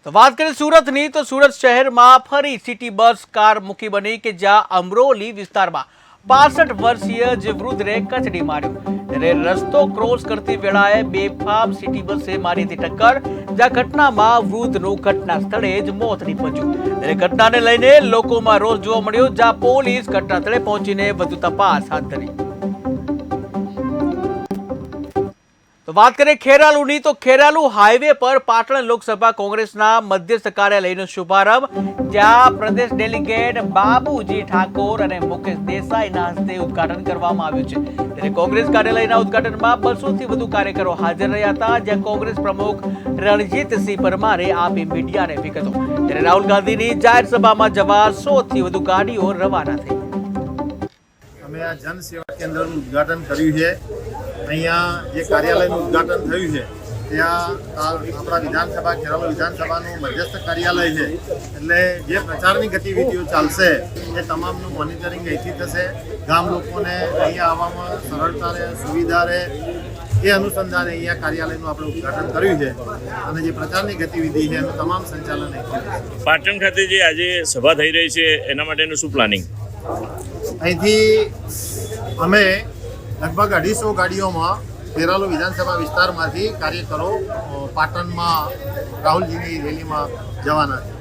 તો વાત કરીએ સુરતની તો સુરત શહેરમાં ફરી સિટી બસ કાર મૂકી બની કે જ્યાં અમરોલી વિસ્તારમાં 65 વર્ષીય જે વૃદ્ધને કચડી માર્યો ત્યારે રસ્તો ક્રોસ કરતી વેળાએ બેફામ સિટી બસે મારી હતી ટક્કર જ્યાં ઘટનામાં વૃદ્ધનું ઘટના સ્થળે જ મોત નીપજ્યું ત્યારે ઘટનાને લઈને લોકોમાં રોષ જોવા મળ્યો જ્યાં પોલીસ ઘટના સ્થળે પહોંચીને વધુ તપાસ હાથ ધરી। તો વાત કરીએ ખેરાલુની તો ખેરાલુ હાઈવે પર પાટણ લોકસભા કોંગ્રેસના મધ્યસ્થ કાર્યાલયનો શુભારંભ જ્યાં પ્રદેશ ડેલિગેટ બાબુજી ઠાકોર અને મુકેશ દેસાઈના હસ્તે ઉદ્ઘાટન કરવામાં આવ્યું છે ત્યારે કોંગ્રેસ કાર્યાલયના ઉદ્ઘાટનમાં 200 થી વધુ કાર્યકરો હાજર રહ્યા હતા જ્યાં કોંગ્રેસ પ્રમુખ રણજીતસિંહ પરમારે આપી મીડિયાને વિગતો ત્યારે રાહુલ ગાંધીની જાહેર સભામાં જવા 100 થી વધુ ગાડીઓ રવાના થઈ। અમે આ જન સેવા કેન્દ્રનું ઉદ્ઘાટન કર્યું છે। અહીંયા જે કાર્યાલયનું ઉદ્ઘાટન થયું છે ત્યાં આપણા વિધાનસભા ખેરાલુ વિધાનસભાનું મધ્યસ્થ કાર્યાલય છે એટલે જે પ્રચારની ગતિવિધિઓ ચાલશે એ તમામનું મોનિટરિંગ અહીંથી થશે। ગામ લોકોને અહીંયા આવવામાં સરળતા રહે, સુવિધા રહે એ અનુસંધાને અહીંયા કાર્યાલયનું આપણે ઉદ્ઘાટન કર્યું છે અને જે પ્રચારની ગતિવિધિ છે એનું તમામ સંચાલન અહીંથી થશે। પાટણ ખાતે જે આજે સભા થઈ રહી છે એના માટેનું શું પ્લાનિંગ? અહીંથી અમે લગભગ 250 ગાડીઓમાં ખેરાલુ વિધાનસભા વિસ્તારમાંથી કાર્યકરો પાટણમાં રાહુલજીની રેલીમાં જવાના છે।